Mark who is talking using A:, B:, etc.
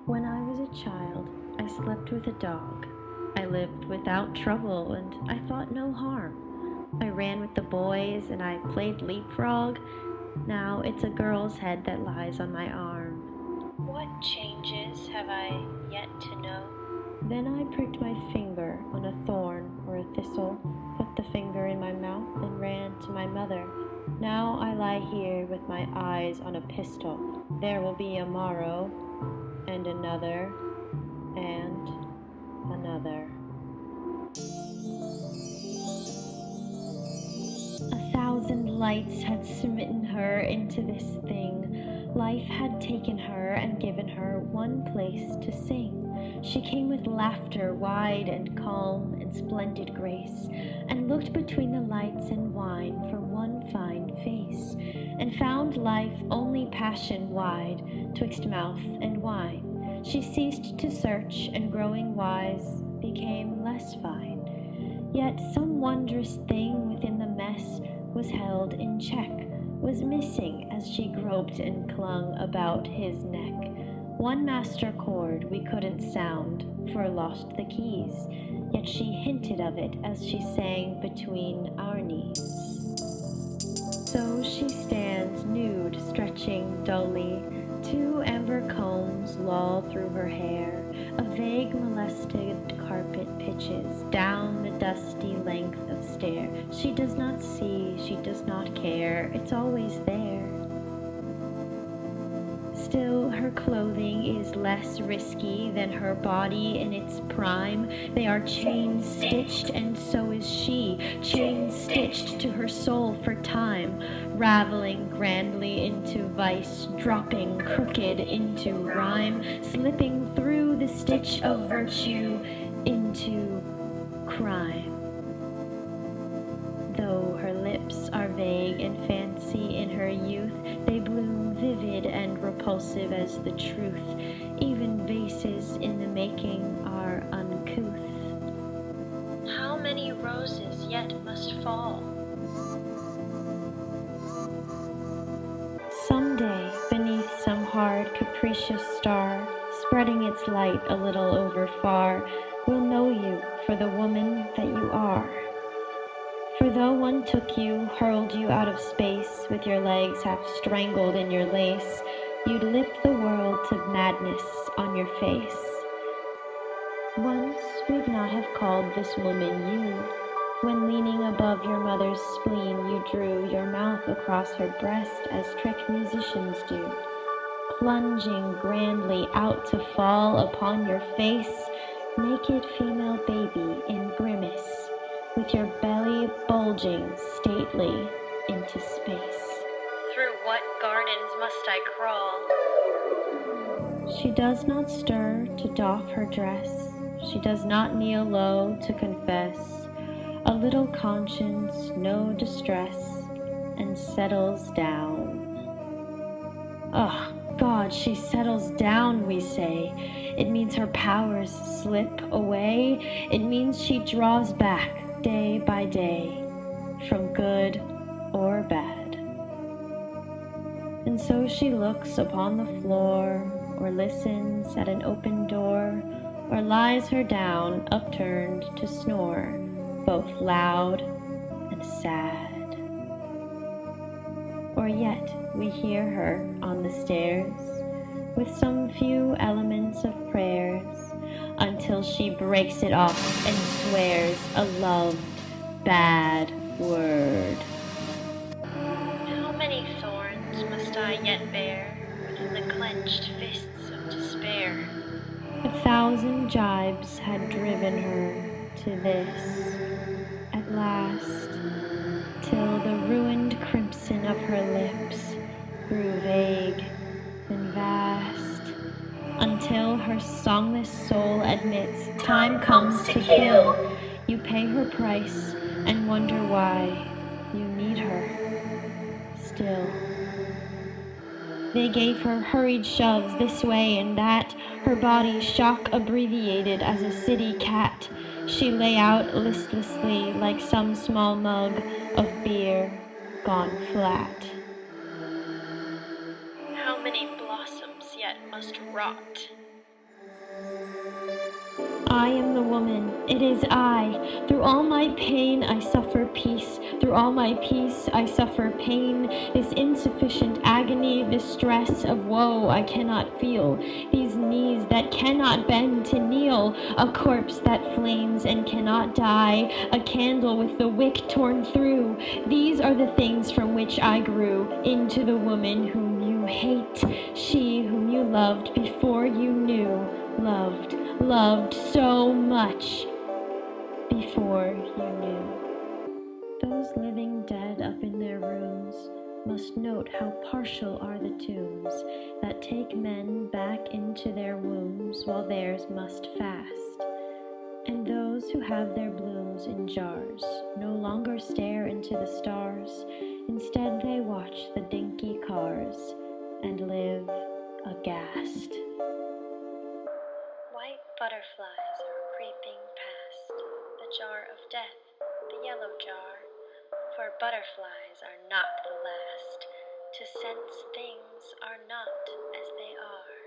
A: When I was a child, I slept with a dog. I lived without trouble and I thought no harm. I ran with the boys and I played leapfrog. Now it's a girl's head that lies on my arm.
B: What changes have I yet to know?
A: Then I pricked my finger on a thorn or a thistle, put the finger in my mouth and ran to my mother. Now I lie here with my eyes on a pistol. There will be a morrow, and another, and another. 1,000 lights had smitten her into this thing. Life had taken her and given her one place to sing. She came with laughter wide and calm and splendid grace, and looked between the lights and wine for one fine face, and found life only passion wide twixt mouth and wine. She ceased to search, and growing wise became less fine. Yet some wondrous thing within the mess was held in check, was missing as she groped and clung about his neck. One master chord we couldn't sound, for lost the keys, yet she hinted of it as she sang between our knees. So she stands nude, stretching dully. Two amber combs loll through her hair. A vague molested carpet pitches down the dusty length of stair. She does not see, she does not care, it's always there. Still, her clothing is less risky than her body in its prime. They are chain-stitched, and so is she, chain-stitched to her soul for time, raveling grandly into vice, dropping crooked into rhyme, slipping through the stitch of virtue into crime. Though her lips are vague and fancy in her youth, they bloom vivid and repulsive as the truth. Even vases in the making are uncouth.
B: How many roses yet must fall?
A: Someday, beneath some hard, capricious star, spreading its light a little over far, we'll know you for the woman that you are. For though one took you, hurled you out of space, with your legs half strangled in your lace, you'd lift the world to madness on your face. Once we'd not have called this woman you, when leaning above your mother's spleen you drew your mouth across her breast as trick musicians do, plunging grandly out to fall upon your face, naked female baby in grimace, with your belly bulging stately into space.
B: Through what gardens must I crawl?
A: She does not stir to doff her dress, she does not kneel low to confess, a little conscience, no distress, and settles down. God, she settles down, we say. It means her powers slip away. It means she draws back day by day from good or bad. And so she looks upon the floor, or listens at an open door, or lies her down upturned to snore, both loud and sad. Or yet we hear her on the stairs, with some few elements of prayers, until she breaks it off and swears a loved bad word.
B: How many thorns must I yet bear within the clenched fists of despair?
A: 1,000 jibes had driven her to this, at last, till the ruined crimson of her lips grew vague and vast, until her songless soul admits time comes to kill. You pay her price and wonder why you need her still. They gave her hurried shoves this way and that, her body shock abbreviated as a city cat. She lay out listlessly like some small mug of beer gone flat.
B: How many blossoms yet must rot?
A: I am the woman, it is I. Through all my pain I suffer peace. Through all my peace I suffer pain. This insufficient agony, this stress of woe I cannot feel. These knees that cannot bend to kneel. A corpse that flames and cannot die. A candle with the wick torn through. These are the things from which I grew into the woman whom you hate. She whom you loved before you knew. Loved so much before you knew. Those living dead up in their rooms must note how partial are the tombs that take men back into their wombs while theirs must fast. And those who have their blooms in jars no longer stare into the stars. Instead they watch the dinky cars and live aghast.
B: White butterflies are creeping past the jar of death, the yellow jar, for butterflies are not the last to sense things are not as they are.